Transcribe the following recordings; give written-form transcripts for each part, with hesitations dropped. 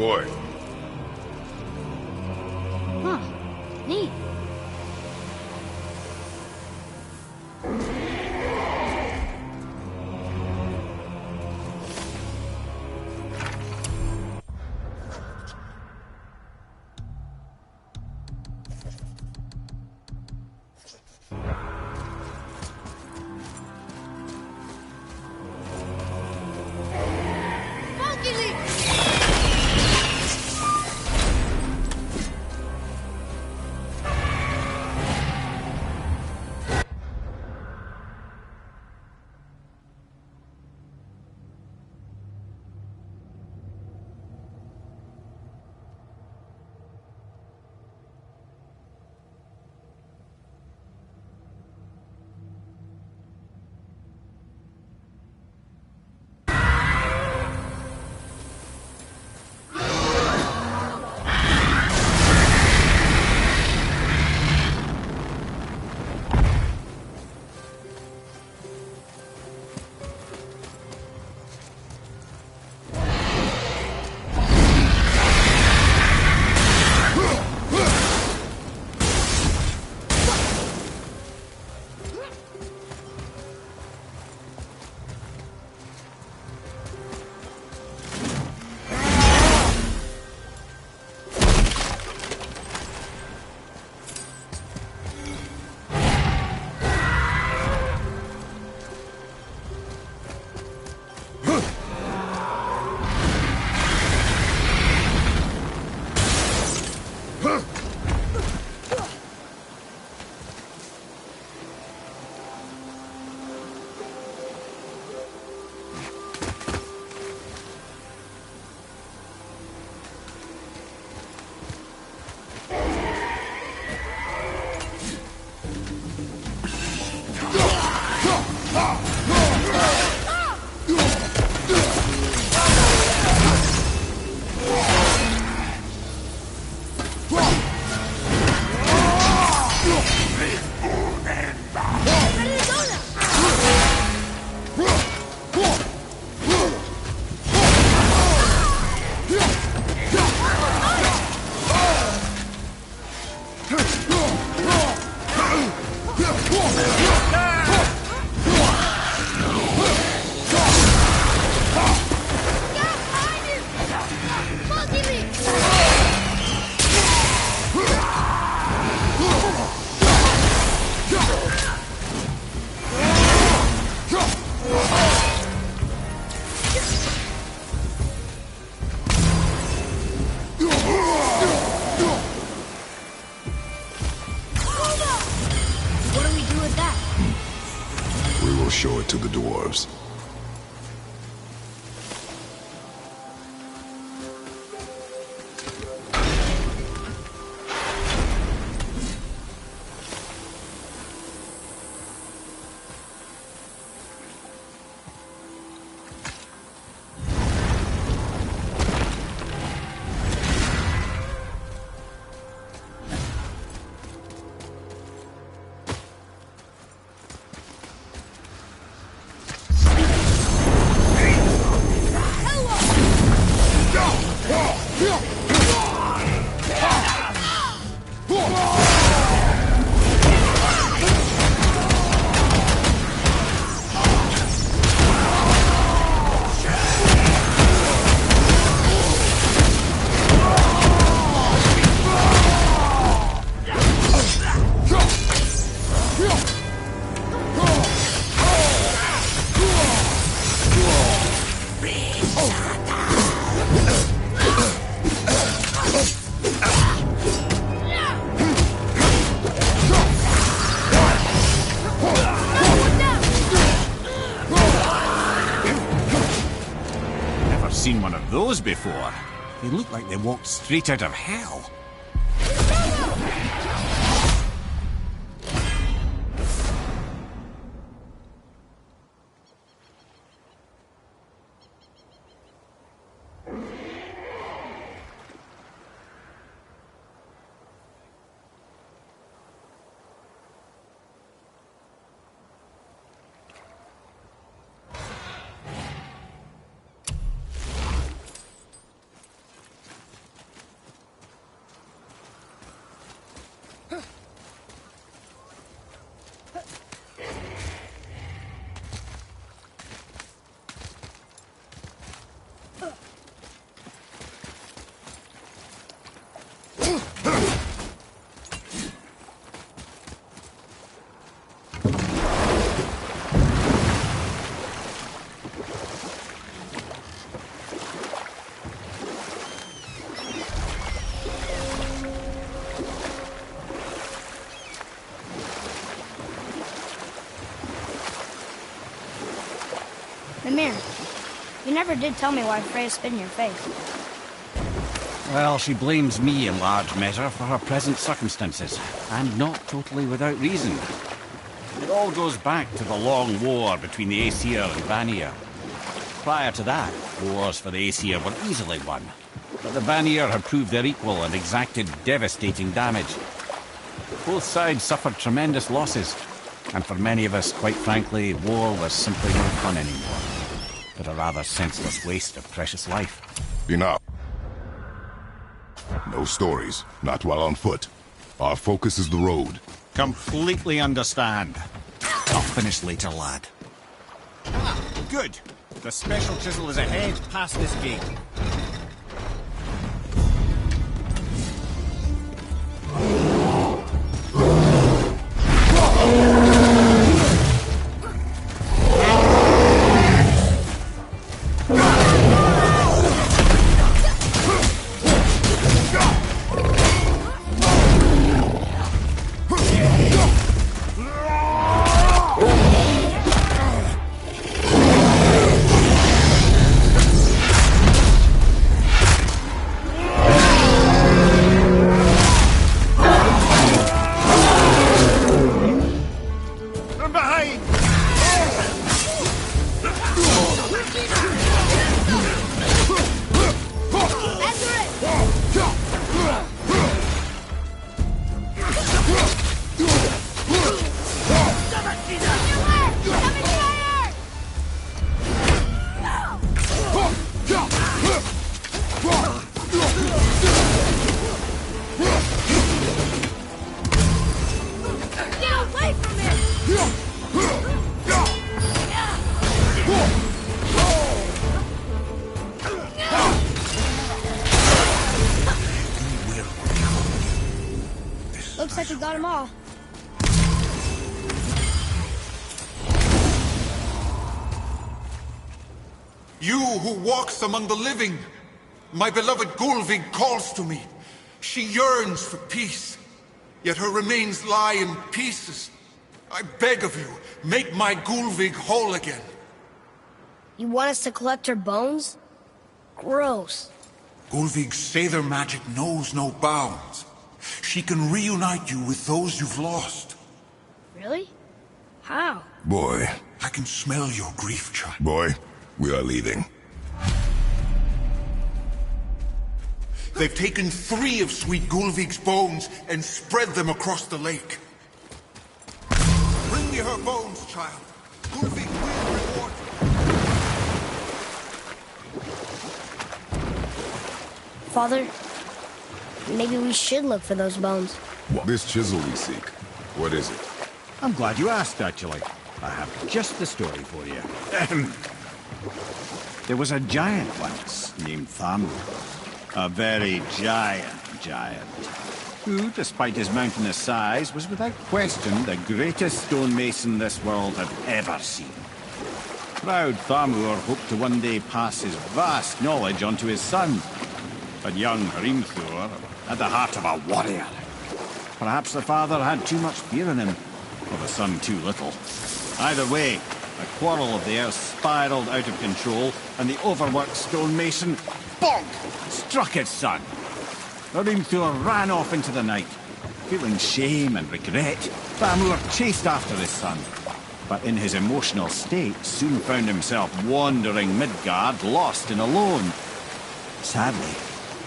boy. Huh. Neat. Funky Leap! What do we do with that? We will show it to the dwarves. Seen one of those before. They look like they walked straight out of hell. Mimir, you never did tell me why Freya spit in your face. Well, she blames me in large measure for her present circumstances, and not totally without reason. It all goes back to the long war between the Aesir and Vanir. Prior to that, wars for the Aesir were easily won, but the Vanir had proved their equal and exacted devastating damage. Both sides suffered tremendous losses, and for many of us, quite frankly, war was simply no fun anymore, but a rather senseless waste of precious life. Enough. No stories, not while on foot. Our focus is the road. Completely understand. I'll finish later, lad. Ah, good. The special chisel is ahead past this gate. Looks like we got them all. You who walks among the living, my beloved Gulvig calls to me. She yearns for peace, yet her remains lie in pieces. I beg of you, make my Gulvig whole again. You want us to collect her bones? Gross. Gulvig's Seidr magic knows no bounds. She can reunite you with those you've lost. Really? How? Boy, I can smell your grief, child. boy, we are leaving. They've taken 3 of sweet Gulvig's bones and spread them across the lake. Bring me her bones, child. Gulvig will reward you. Father, maybe we should look for those bones. This chisel we seek, what is it? I'm glad you asked, actually. I have just the story for you. There was a giant once named Thamur. A very giant, who, despite his mountainous size, was without question the greatest stonemason this world had ever seen. Proud Thamur hoped to one day pass his vast knowledge on to his son. But young Hrimthur had the heart of a warrior. Perhaps the father had too much fear in him, or the son too little. Either way, the quarrel of the earth spiraled out of control, and the overworked stonemason, bonk, struck his son. Hrimthur ran off into the night. Feeling shame and regret, Thamur chased after his son. But in his emotional state, soon found himself wandering Midgard, lost and alone. Sadly,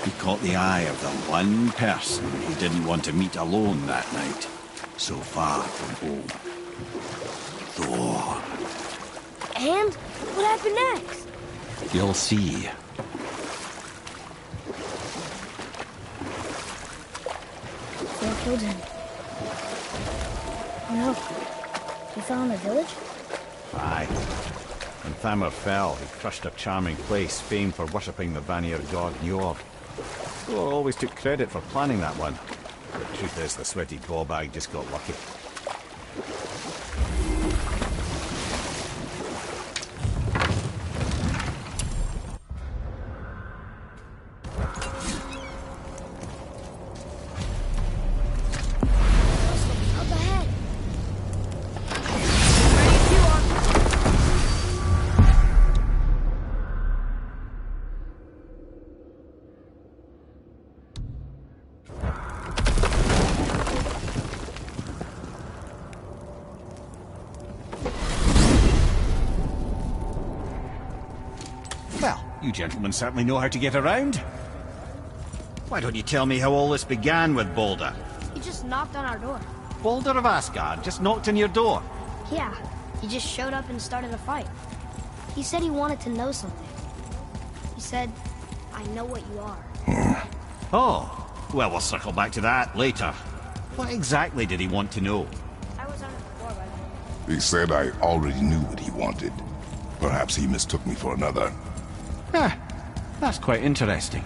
he caught the eye of the one person he didn't want to meet alone that night, so far from home. Thor. And what happened next? You'll see. Thor killed him. Oh no. He fell in the village? Aye. When Thamur fell, he crushed a charming place famed for worshipping the Vanir god Njord. Thor always took credit for planning that one. The truth is, the sweaty ballbag just got lucky. Up ahead. You gentlemen certainly know how to get around. Why don't you tell me how all this began with Balder? He just knocked on our door. Balder of Asgard just knocked on your door. Yeah, he just showed up and started a fight. He said he wanted to know something. He said, I know what you are. Oh, well, we'll circle back to that later. What exactly did he want to know? I was on it before, by the way. He said I already knew what he wanted. Perhaps he mistook me for another. Ah, that's quite interesting.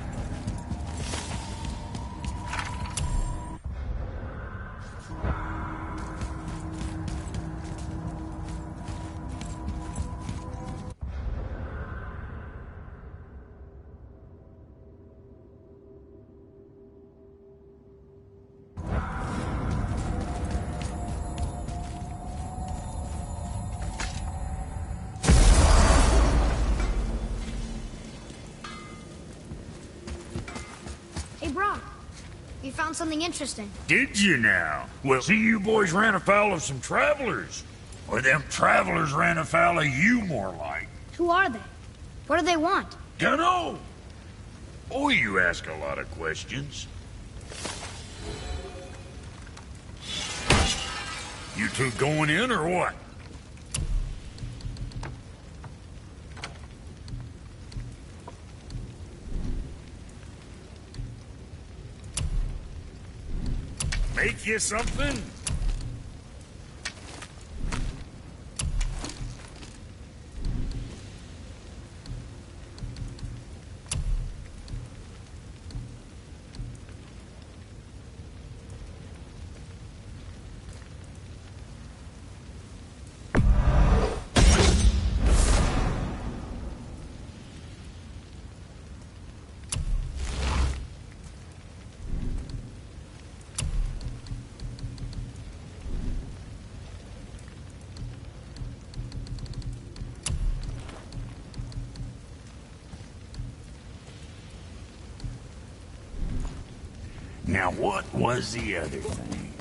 Hey, Brock. You found something interesting. Did you now? Well, see, you boys ran afoul of some travelers. Or them travelers ran afoul of you, more like. Who are they? What do they want? Dunno. Oh, you ask a lot of questions. You two going in, or what? Make you something? Now, what was the other thing?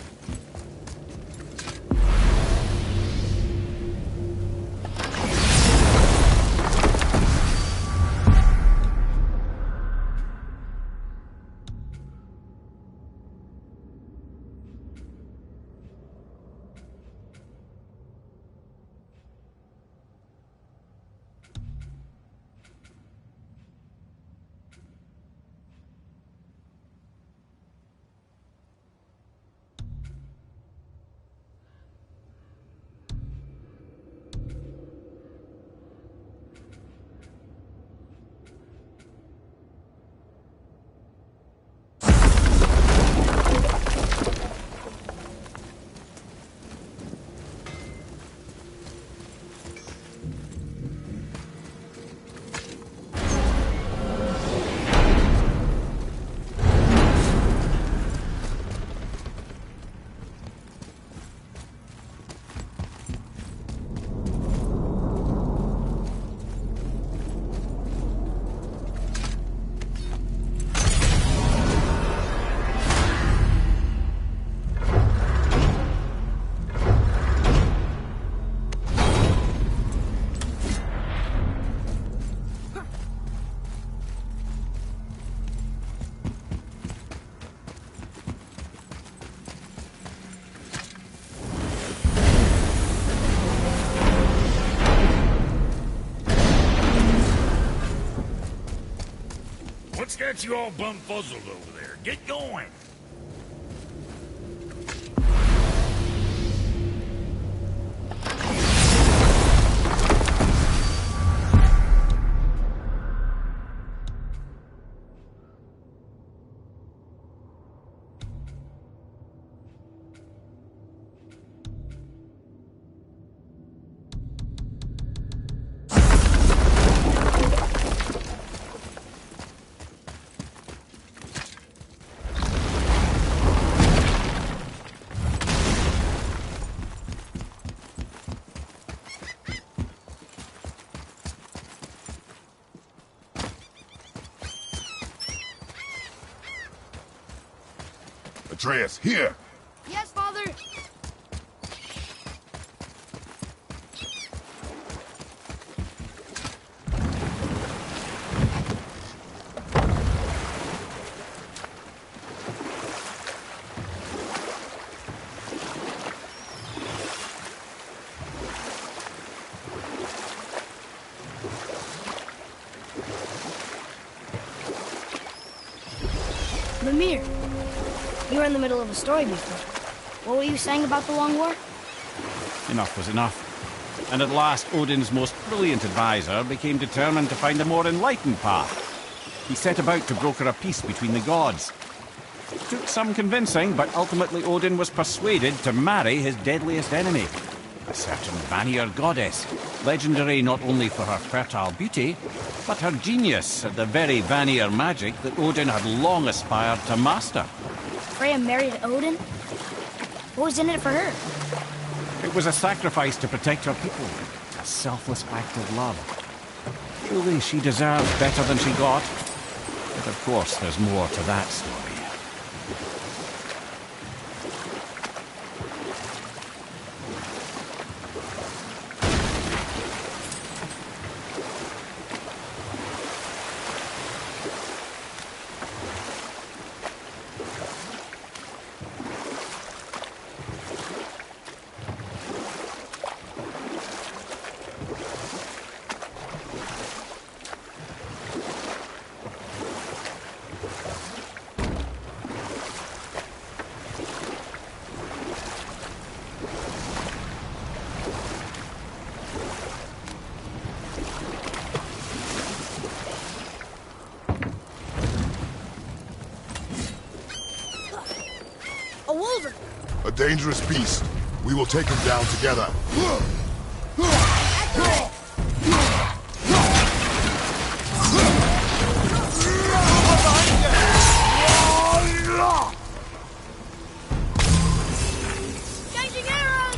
What's got you all bumfuzzled over there? Get going! Atreus, here! Yes, Father. Mimir, you were in the middle of a story before. What were you saying about the Long War? Enough was enough. And at last, Odin's most brilliant advisor became determined to find a more enlightened path. He set about to broker a peace between the gods. It took some convincing, but ultimately Odin was persuaded to marry his deadliest enemy, a certain Vanir goddess, legendary not only for her fertile beauty, but her genius at the very Vanir magic that Odin had long aspired to master. Freya married Odin? What was in it for her? It was a sacrifice to protect her people, a selfless act of love. Truly, she deserved better than she got. But of course, there's more to that story. A dangerous beast. We will take him down together. Changing arrows!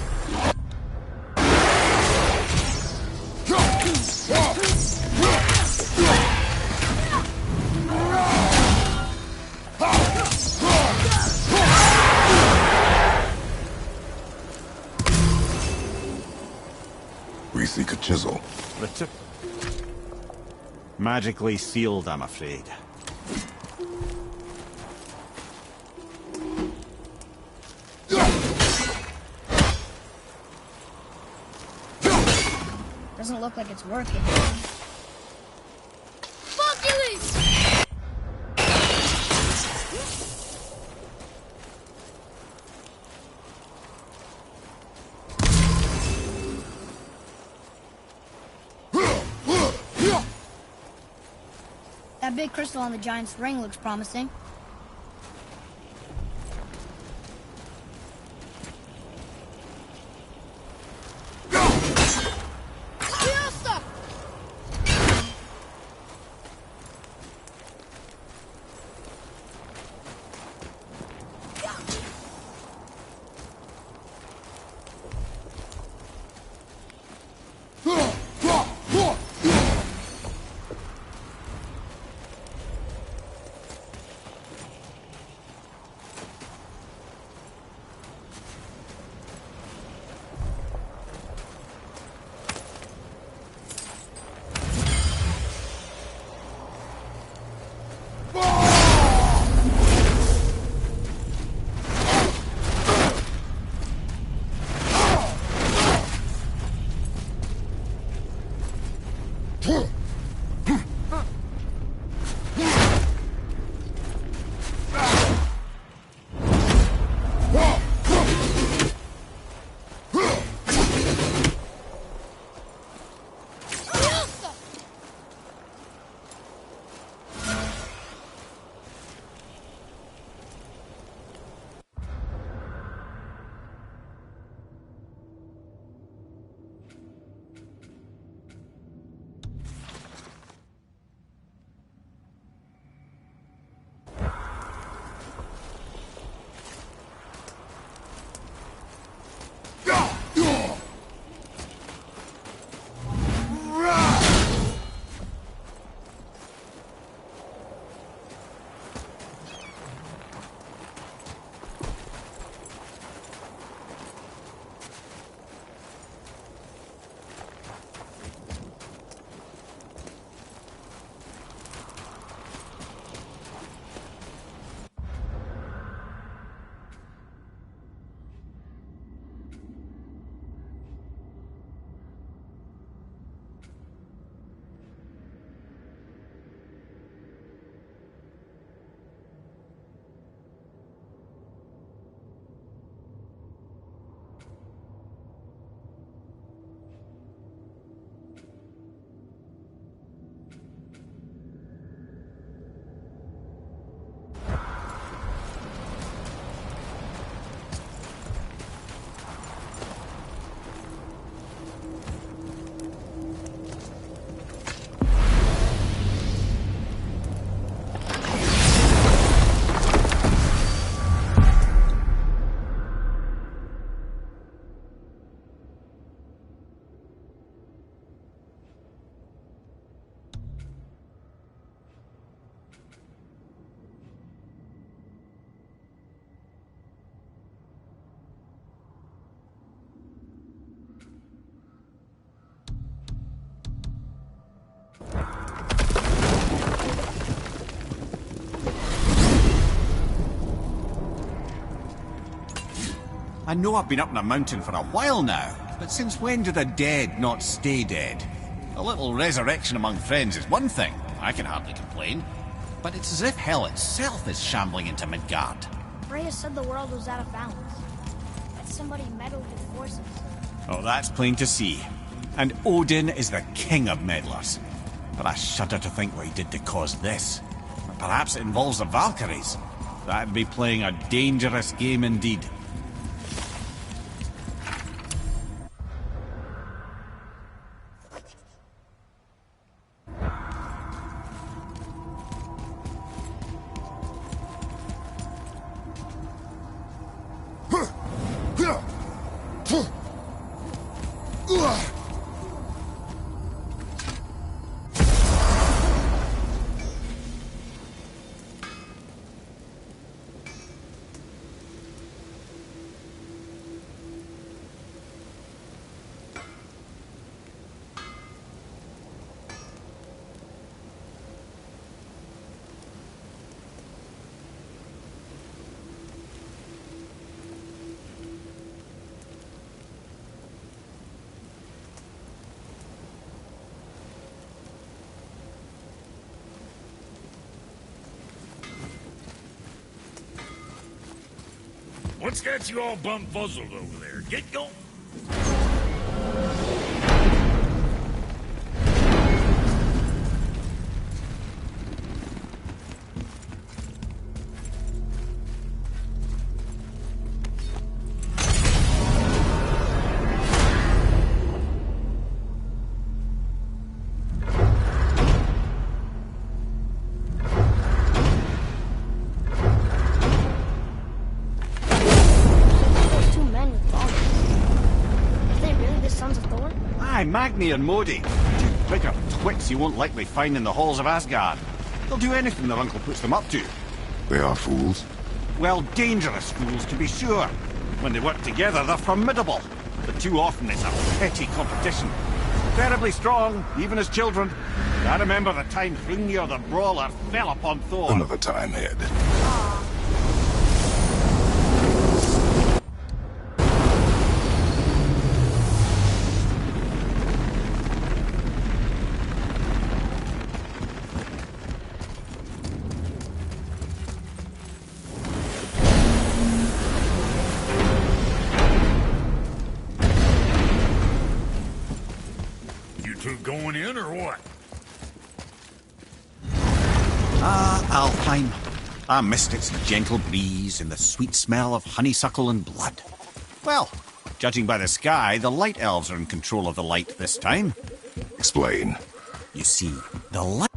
We seek a chisel. The tip... Magically sealed, I'm afraid. Doesn't look like it's working. That big crystal on the giant's ring looks promising. I know I've been up in a mountain for a while now, but since when do the dead not stay dead? A little resurrection among friends is one thing, I can hardly complain. But it's as if hell itself is shambling into Midgard. Freya said the world was out of balance. That somebody meddled with forces. Oh, that's plain to see. And Odin is the king of meddlers. But I shudder to think what he did to cause this. Perhaps it involves the Valkyries. That'd be playing a dangerous game indeed. What's got you all bum-fuzzled over there? Get going. Magni and Modi. Two bigger twits you won't likely find in the halls of Asgard. They'll do anything their uncle puts them up to. They are fools? Well, dangerous fools, to be sure. When they work together, they're formidable. But too often it's a petty competition. Terribly strong, even as children. I remember the time Hrungnir the Brawler fell upon Thor. Another time, Ed. Going in or what? Alfheim. I missed its gentle breeze and the sweet smell of honeysuckle and blood. Well, judging by the sky, the Light Elves are in control of the light this time. Explain. You see, the light